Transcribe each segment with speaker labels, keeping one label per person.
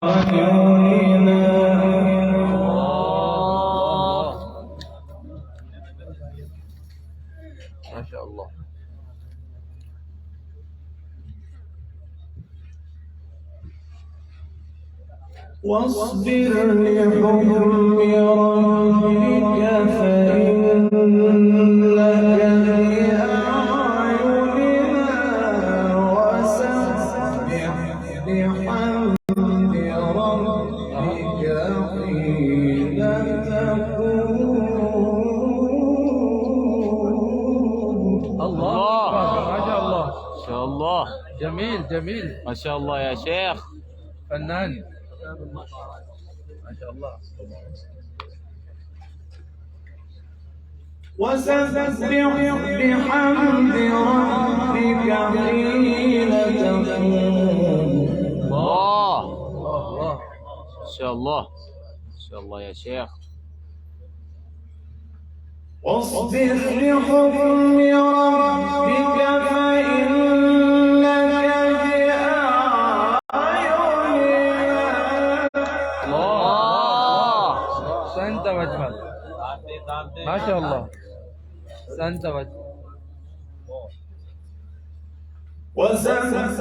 Speaker 1: ما شاء الله.
Speaker 2: واصبر لحكم ربك فإنك بأعيننا وسبح بحمد ربك حين تقوم.
Speaker 1: الله
Speaker 3: ما شاء الله.
Speaker 1: ما شاء الله.
Speaker 3: جميل جميل.
Speaker 1: ما شاء الله يا شيخ.
Speaker 3: فنان ما شاء الله.
Speaker 2: وسبح بحمد ربك حين تقوم.
Speaker 1: الله
Speaker 3: الله.
Speaker 1: ما شاء الله. ما شاء الله يا شيخ.
Speaker 2: واصبر لحكم ربك فإنك بأعيننا.
Speaker 1: الله
Speaker 3: أحسنت واجمل. ما شاء الله. أحسنت واجمل.
Speaker 2: وسبح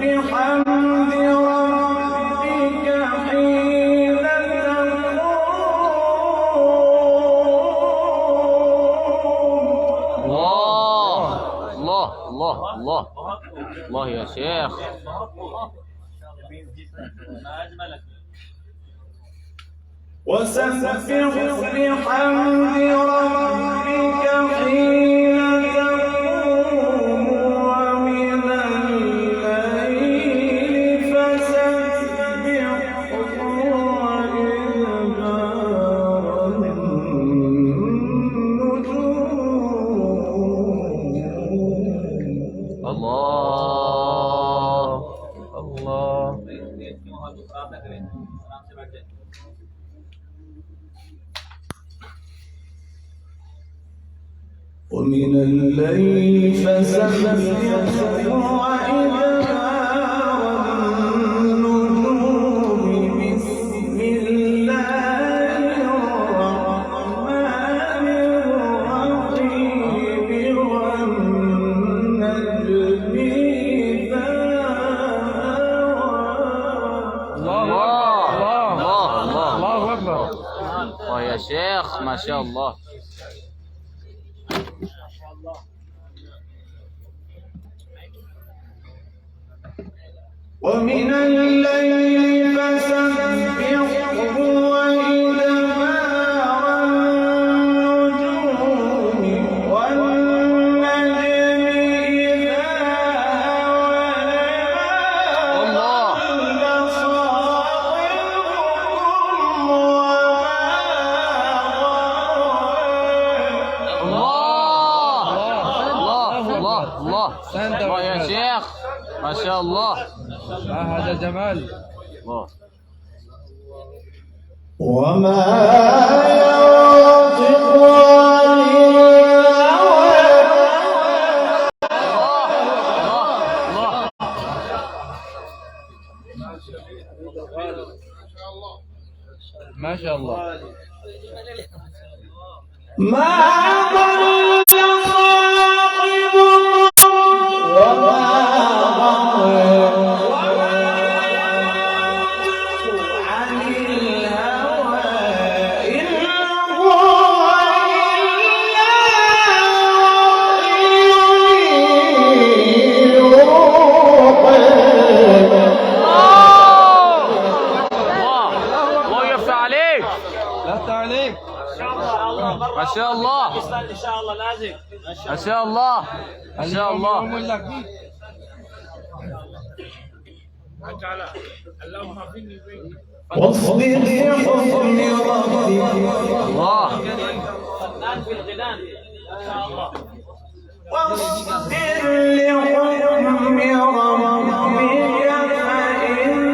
Speaker 2: بحمد ربك حين تقوم.
Speaker 1: الله الله الله الله يا شيخ.
Speaker 2: وسبح بحمد ربك حين تقوم ومن الليل فسبحه وإدبار النجوم.
Speaker 1: الله
Speaker 3: الله.
Speaker 2: ومن الليل فسبحه وإدبار النجوم. بسم الله الرحمن الرحيم والنجم إذا
Speaker 3: الله
Speaker 1: الله الله
Speaker 3: الله أكبر.
Speaker 1: الله يا شيخ. ما شاء الله.
Speaker 2: ومن الليل فسبحه وإدبار النجوم والنجم إذا
Speaker 1: الله
Speaker 2: ضل صاحبكم وما
Speaker 1: الله الله الله الله يا شيخ. ما شاء الله.
Speaker 3: هذا جمال.
Speaker 1: الله
Speaker 2: وما ينطق عن الهوى.
Speaker 1: الله
Speaker 3: ما شاء الله.
Speaker 2: ما ضل صاحبكم وما غوى عن الهوى إن هو إلا وحي
Speaker 1: الله يفتح عليك.
Speaker 3: لا تعليق.
Speaker 1: ما شاء الله.
Speaker 4: ان شاء الله لازم.
Speaker 1: ما شاء الله. ما شاء الله.
Speaker 3: يوم لك.
Speaker 2: واصبر لحكم ربك.
Speaker 1: الله
Speaker 4: فنان في الغناء ما شاء الله.
Speaker 2: واصبر لحكم ربك فإنك بأعيننا.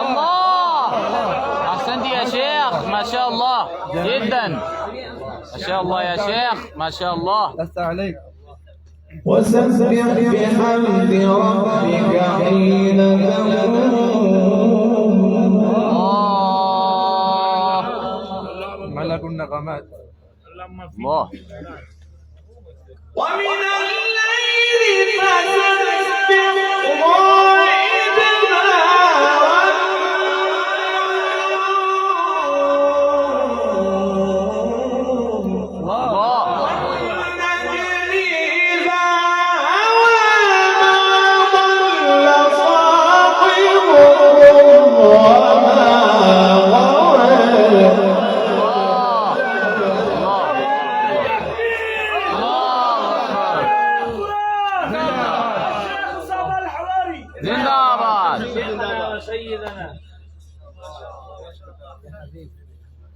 Speaker 1: الله. احسنت يا شيخ. ما شاء الله جدا. ما شاء الله يا شيخ. ما شاء الله.
Speaker 3: لست عليك.
Speaker 2: وسبح بحمد ربك حين تقوم
Speaker 3: ملك النغمات.
Speaker 1: الله.
Speaker 2: ومن الليل فسبح وإدبار
Speaker 1: الله.
Speaker 2: والنجم إذا هوى ما ضل صاحبكم وما غوى
Speaker 1: زنداباد.
Speaker 4: سيدنا سيدنا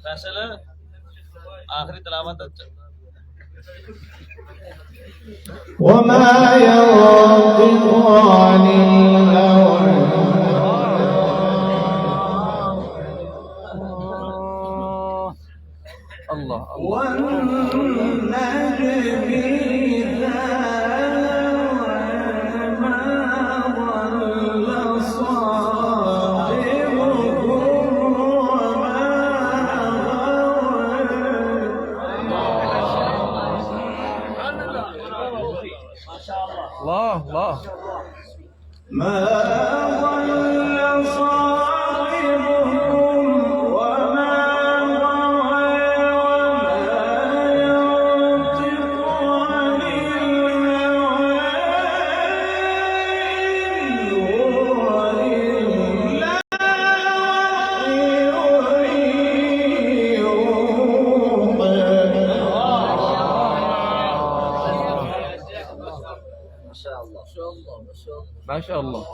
Speaker 4: فیصلہ آخری تلاوت
Speaker 2: وما ينطق عن الهوى
Speaker 3: الله.
Speaker 2: والنجم إذا هوى ما ضل صاحبكم وما غوى
Speaker 4: ما شاء الله
Speaker 3: الله الله.
Speaker 2: ما ضل صاحبكم وما غوى وما
Speaker 3: ما شاء الله.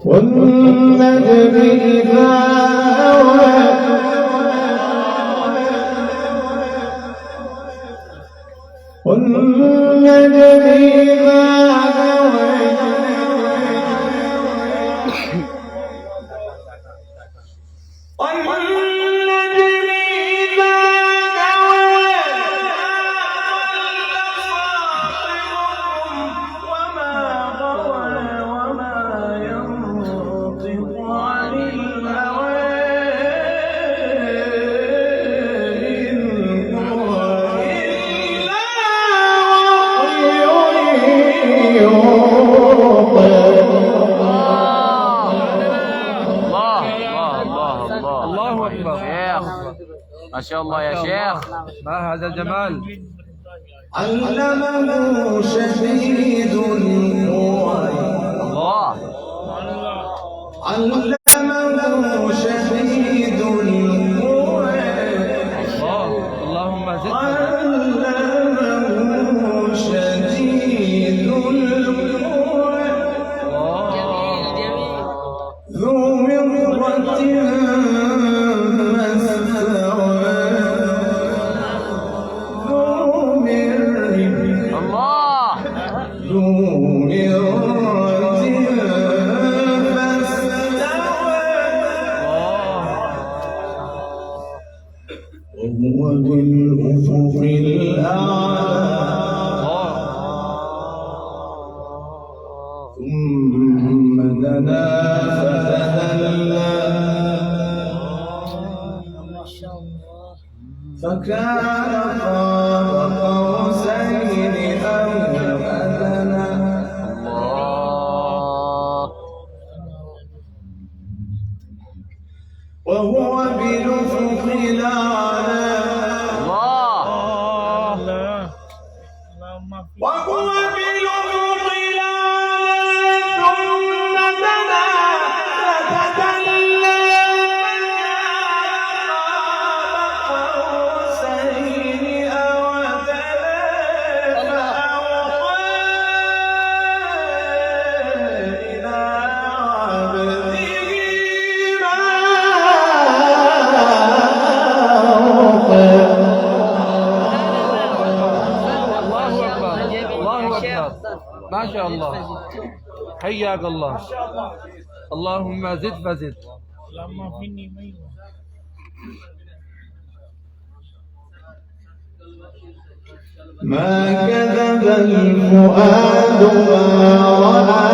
Speaker 2: والنجم إذا هوى والنجم إذا هوى والنجم إذا هوى وما غوى وما ينطق عن الهوى إن هو إلا وحي يوحى
Speaker 1: الله.
Speaker 3: الله أكبر.
Speaker 1: شيخ ما شاء الله يا شيخ.
Speaker 3: ما هذا الجمال.
Speaker 2: علمه شديد القوى
Speaker 1: الله.
Speaker 2: علمه شديد القوى
Speaker 3: الله. اللهم زد.
Speaker 2: علمه شديد القوى ذو مرة فاستوى ذو مرة
Speaker 1: الله.
Speaker 2: ذو مرة فاستوى وهو بالأفق الأعلى ثم دنا فتدلى فكان قاب قوسين أو أدنى
Speaker 1: الله.
Speaker 2: وهو بالأفق الأعلى
Speaker 1: الله.
Speaker 2: وهو بالأفق الأعلى ثم دنا فتدلى فكان قوسين أو أدنى فأوحى إلى عبده ما أوحى
Speaker 3: الله أكبر. الله أكبر. ما شاء الله. حياك الله. اللهم زد فزد.
Speaker 2: ما كذب الفؤاد ما رأى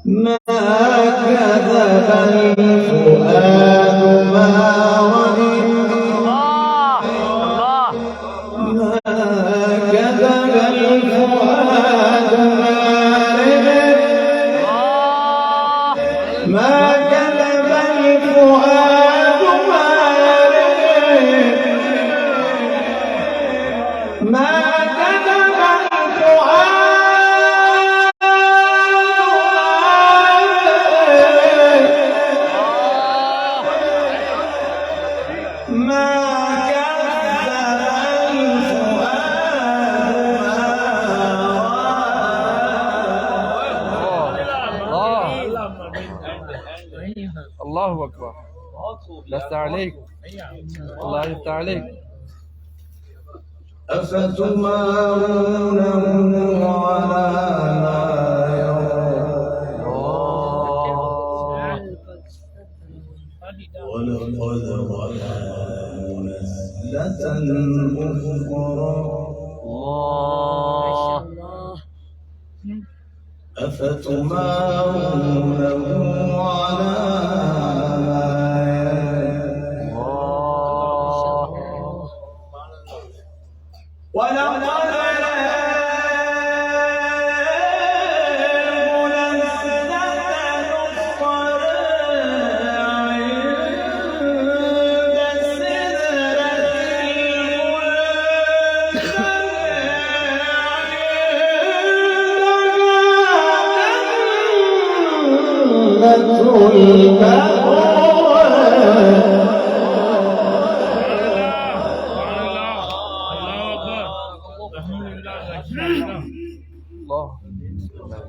Speaker 2: ما كذب الفؤاد ما رأى ما كذب الفؤاد ما كذب الفؤاد ما كذب الفؤاد ما
Speaker 3: الله أكبر. لست عليك. الله يفتح عليك.
Speaker 2: أفتمارونه على ما يرى ولقد رآه نزلة أخرى أفتمارونه على ما يرى ولقد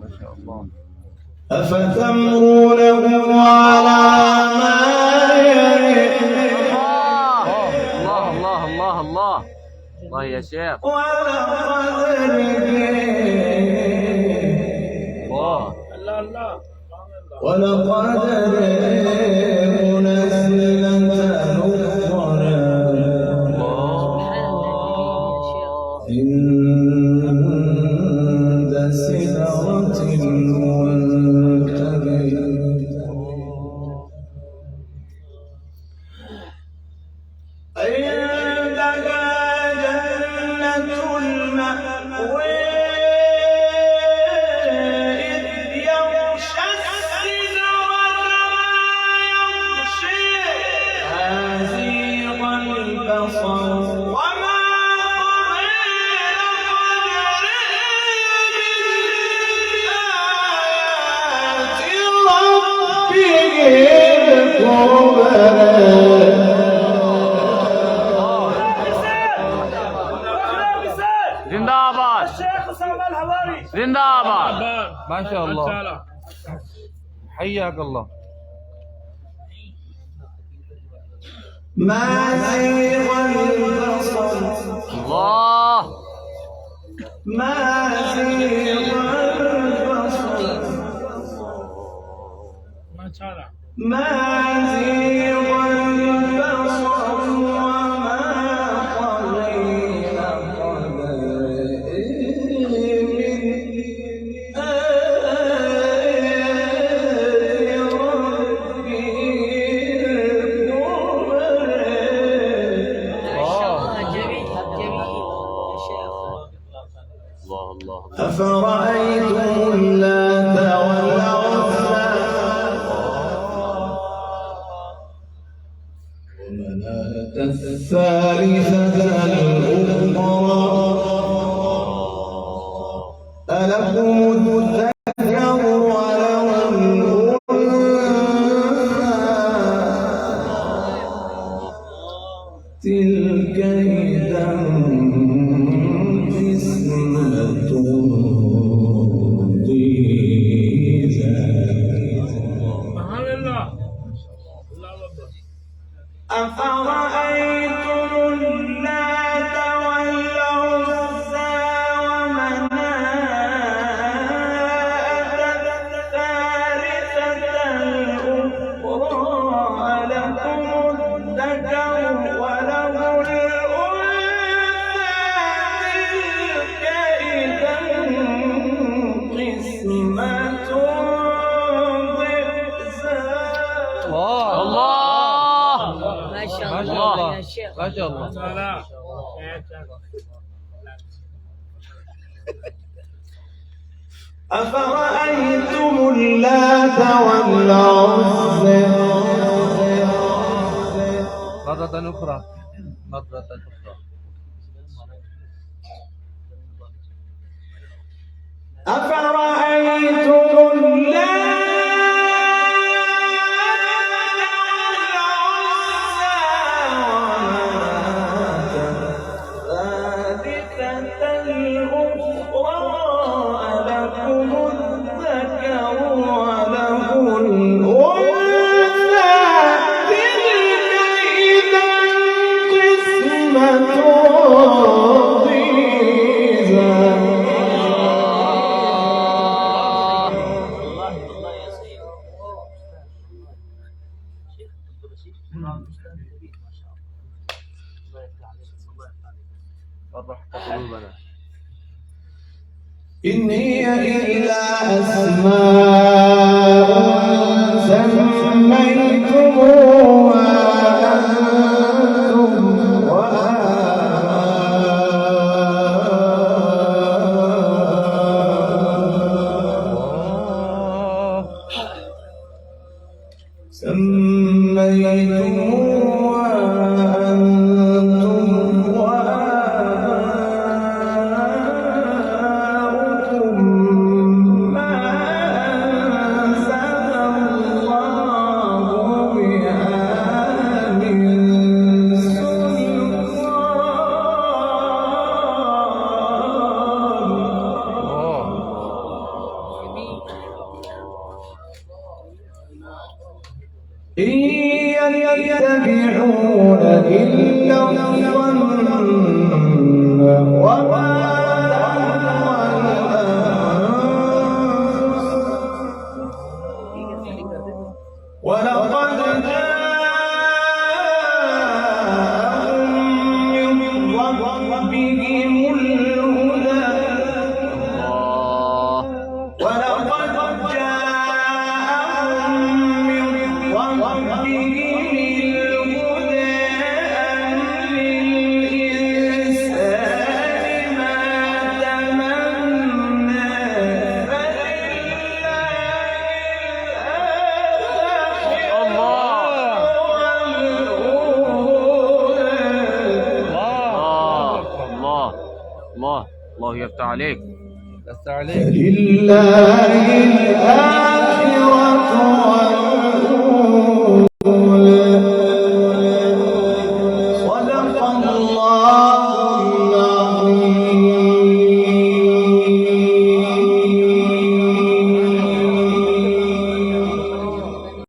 Speaker 3: ما شاء الله.
Speaker 2: أفتمرونه على ما يرى
Speaker 1: الله يا شيخ.
Speaker 2: ولقد رآه نزلة أخرى عند سدرة المنتهى عندها جنة المأوى إذ يغشى السدرة ما البصر وما
Speaker 1: जिंदाबाद जिंदाबाद.
Speaker 3: ما شاء الله. حياك الله.
Speaker 2: ما زيغ البصر
Speaker 1: الله
Speaker 2: ما زيغ البصر ما زيغ البصر وما قليل قدر من آيات ربه أفرأيتم اللات والعزى ومناة الثالثة الأخرى ألكم الذكر وله الأنثى تلك إذا أفرأيتم اللات والعزى ومناة الثالثة الأخرى ألكم الذكر
Speaker 3: ما شاء الله.
Speaker 2: أفرأيتم اللات والعزى
Speaker 3: مرة أخرى. مرة أخرى.
Speaker 2: أفرأيتم اللات
Speaker 3: فرحت قلوبنا.
Speaker 2: إن هي إلا أسماء سميتموها أنتم إن يتبعون إلا الظن وما ولقد جاءهم من ربهم الهدى ولقد جاءهم من ربهم الهدى أم للإنسان ما تمنى فلله
Speaker 1: الله يفتح عليك.
Speaker 3: لست عليك.
Speaker 2: لله الآخرة